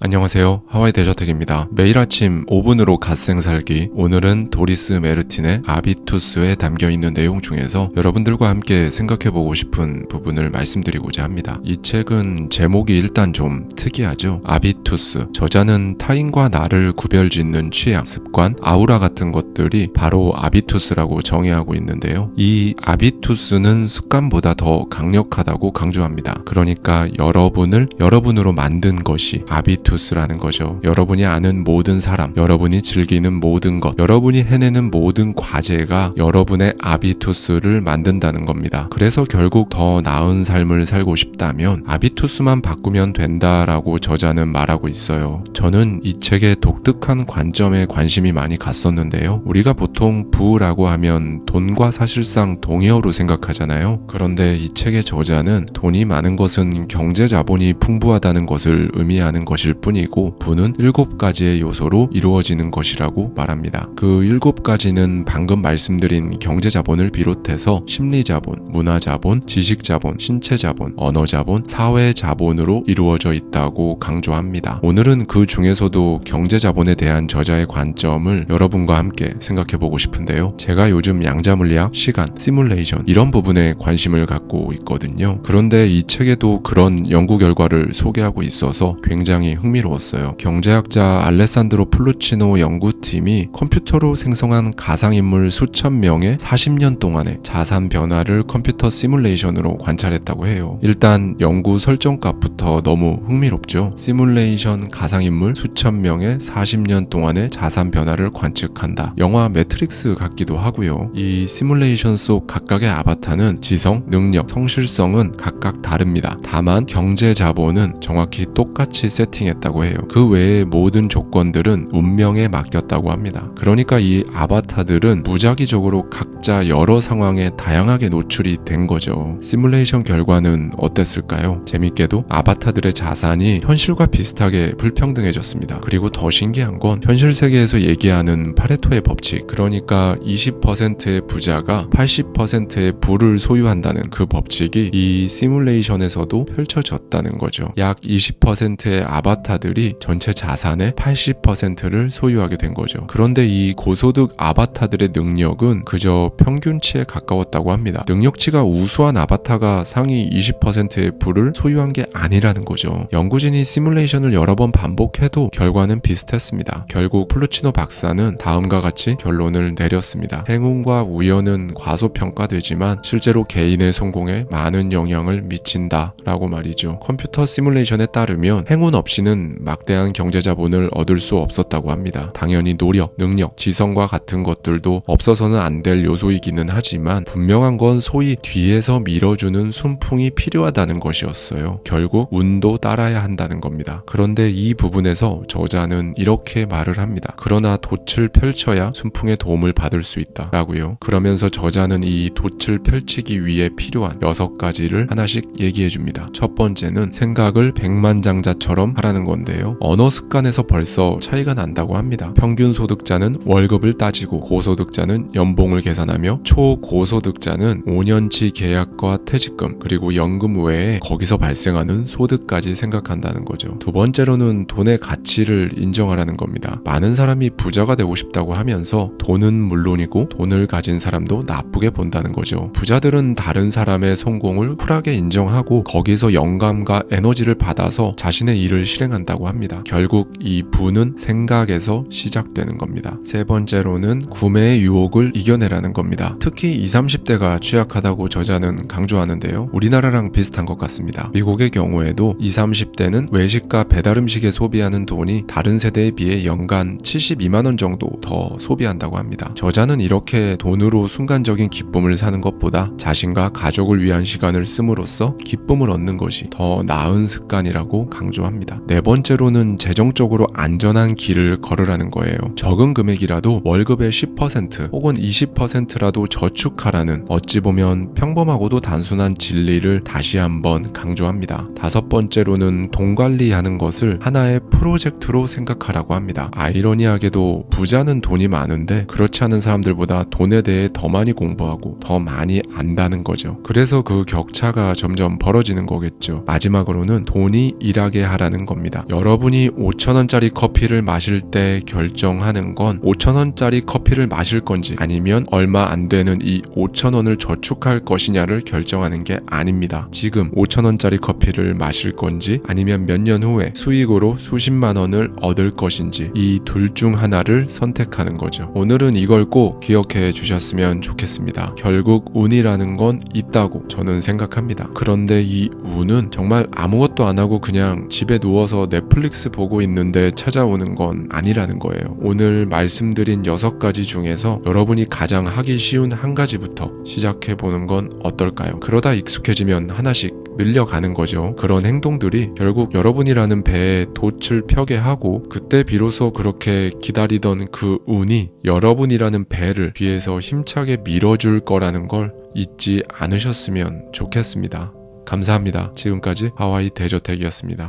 안녕하세요. 하와이 대저택입니다. 매일 아침 5분으로 갓생 살기. 오늘은 도리스 메르틴의 아비투스에 담겨있는 내용 중에서 여러분들과 함께 생각해보고 싶은 부분을 말씀드리고자 합니다. 이 책은 제목이 일단 좀 특이하죠. 아비투스. 저자는 타인과 나를 구별짓는 취향, 습관, 아우라 같은 것들이 바로 아비투스라고 정의하고 있는데요. 이 아비투스는 습관보다 더 강력하다고 강조합니다. 그러니까 여러분으로 만든 것이 아비투스라는 거죠. 여러분이 아는 모든 사람, 여러분이 즐기는 모든 것, 여러분이 해내는 모든 과제가 여러분의 아비투스를 만든다는 겁니다. 그래서 결국 더 나은 삶을 살고 싶다면 아비투스만 바꾸면 된다라고 저자는 말하고 있어요. 저는 이 책의 독특한 관점에 관심이 많이 갔었는데요. 우리가 보통 부라고 하면 돈과 사실상 동의어로 생각하잖아요. 그런데 이 책의 저자는 돈이 많은 것은 경제 자본이 풍부하다는 것을 의미하는 것일 뿐이고 부는 7가지의 요소로 이루어지는 것이라고 말합니다. 그 7가지는 방금 말씀드린 경제자본을 비롯해서 심리자본, 문화자본, 지식자본, 신체자본, 언어자본, 사회자본으로 이루어져 있다고 강조합니다. 오늘은 그 중에서도 경제자본에 대한 저자의 관점을 여러분과 함께 생각해보고 싶은데요. 제가 요즘 양자물리학, 시간, 시뮬레이션 이런 부분에 관심을 갖고 있거든요. 그런데 이 책에도 그런 연구 결과를 소개하고 있어서 굉장히 흥미로웠어요. 경제학자 알레산드로 플루치노 연구팀이 컴퓨터로 생성한 가상인물 수천 명의 40년 동안의 자산 변화를 컴퓨터 시뮬레이션으로 관찰했다고 해요. 일단 연구 설정값부터 너무 흥미롭죠. 시뮬레이션 가상인물 수천 명의 40년 동안의 자산 변화를 관측한다. 영화 매트릭스 같기도 하고요. 이 시뮬레이션 속 각각의 아바타는 지성, 능력, 성실성은 각각 다릅니다. 다만 경제 자본은 정확히 똑같이 세팅했다고 해요. 그 외의 모든 조건들은 운명에 맡겼다고 합니다. 그러니까 이 아바타들은 무작위적으로 각자 여러 상황에 다양하게 노출이 된 거죠. 시뮬레이션 결과는 어땠을까요? 재밌게도 아바타들의 자산이 현실과 비슷하게 불평등해졌습니다. 그리고 더 신기한 건 현실 세계에서 얘기하는 파레토의 법칙, 그러니까 20%의 부자가 80%의 부를 소유한다는 그 법칙이 이 시뮬레이션에서도 펼쳐졌다는 거죠. 약 20%의 아바타들이 전체 자산의 80%를 소유하게 된 거죠. 그런데 이 고소득 아바타들의 능력은 그저 평균치에 가까웠다고 합니다. 능력치가 우수한 아바타가 상위 20%의 부를 소유한 게 아니라는 거죠. 연구진이 시뮬레이션을 여러 번 반복해도 결과는 비슷했습니다. 결국 플루치노 박사는 다음과 같이 결론을 내렸습니다. 행운과 우연은 과소평가되지만 실제로 개인의 성공에 많은 영향을 미친다라고 말이죠. 컴퓨터 시뮬레이션에 따르면 행운 없이는 막대한 경제자본을 얻을 수 없었다고 합니다. 당연히 노력, 능력, 지성과 같은 것들도 없어서는 안 될 요소이기는 하지만 분명한 건 소위 뒤에서 밀어주는 순풍이 필요하다는 것이었어요. 결국 운도 따라야 한다는 겁니다. 그런데 이 부분에서 저자는 이렇게 말을 합니다. 그러나 돛을 펼쳐야 순풍의 도움을 받을 수 있다 라고요. 그러면서 저자는 이 돛을 펼치기 위해 필요한 6가지를 하나씩 얘기해 줍니다. 첫 번째는 생각을 백만장자처럼 하라는 건데요. 언어 습관에서 벌써 차이가 난다고 합니다. 평균 소득자는 월급을 따지고 고소득자는 연봉을 계산하며 초고소득자는 5년치 계약과 퇴직금 그리고 연금 외에 거기서 발생하는 소득까지 생각한다는 거죠. 두 번째로는 돈의 가치를 인정하라는 겁니다. 많은 사람이 부자가 되고 싶다고 하면서 돈은 물론이고 돈을 가진 사람도 나쁘게 본다는 거죠. 부자들은 다른 사람의 성공을 쿨하게 인정하고 거기서 영감과 에너지를 받아서 자신의 일을 실행한다고 합니다. 결국 이 부는 생각에서 시작되는 겁니다. 세 번째로는 구매의 유혹을 이겨내라는 겁니다. 특히 20, 30대가 취약하다고 저자는 강조하는데요. 우리나라랑 비슷한 것 같습니다. 미국의 경우에도 20, 30대는 외식과 배달음식에 소비하는 돈이 다른 세대에 비해 연간 72만 원 정도 더 소비한다고 합니다. 저자는 이렇게 돈으로 순간적인 기쁨을 사는 것보다 자신과 가족을 위한 시간을 씀으로써 기쁨을 얻는 것이 더 나은 습관이라고 강조합니다. 네 번째로는 재정적으로 안전한 길을 걸으라는 거예요. 적은 금액이라도 월급의 10% 혹은 20%라도 저축하라는 어찌 보면 평범하고도 단순한 진리를 다시 한번 강조합니다. 다섯 번째로는 돈 관리하는 것을 하나의 프로젝트로 생각하라고 합니다. 아이러니하게도 부자는 돈이 많은데 그렇지 않은 사람들보다 돈에 대해 더 많이 공부하고 더 많이 안다는 거죠. 그래서 그 격차가 점점 벌어지는 거겠죠. 마지막으로는 돈이 일하게 하라는 겁니다. 생각합니다. 여러분이 5,000원짜리 커피를 마실 때 결정하는 건 5,000원짜리 커피를 마실 건지 아니면 얼마 안 되는 이 5,000원을 저축할 것이냐를 결정하는 게 아닙니다. 지금 5,000원짜리 커피를 마실 건지 아니면 몇 년 후에 수익으로 수십만 원을 얻을 것인지 이 둘 중 하나를 선택하는 거죠. 오늘은 이걸 꼭 기억해 주셨으면 좋겠습니다. 결국 운이라는 건 있다고 저는 생각합니다. 그런데 이 운은 정말 아무것도 안 하고 그냥 집에 누워서 넷플릭스 보고 있는데 찾아오는 건 아니라는 거예요. 오늘 말씀드린 6가지 중에서 여러분이 가장 하기 쉬운 한 가지부터 시작해 보는 건 어떨까요? 그러다 익숙해지면 하나씩 늘려가는 거죠. 그런 행동들이 결국 여러분이라는 배에 돛을 펴게 하고 그때 비로소 그렇게 기다리던 그 운이 여러분이라는 배를 뒤에서 힘차게 밀어줄 거라는 걸 잊지 않으셨으면 좋겠습니다. 감사합니다. 지금까지 하와이 대저택이었습니다.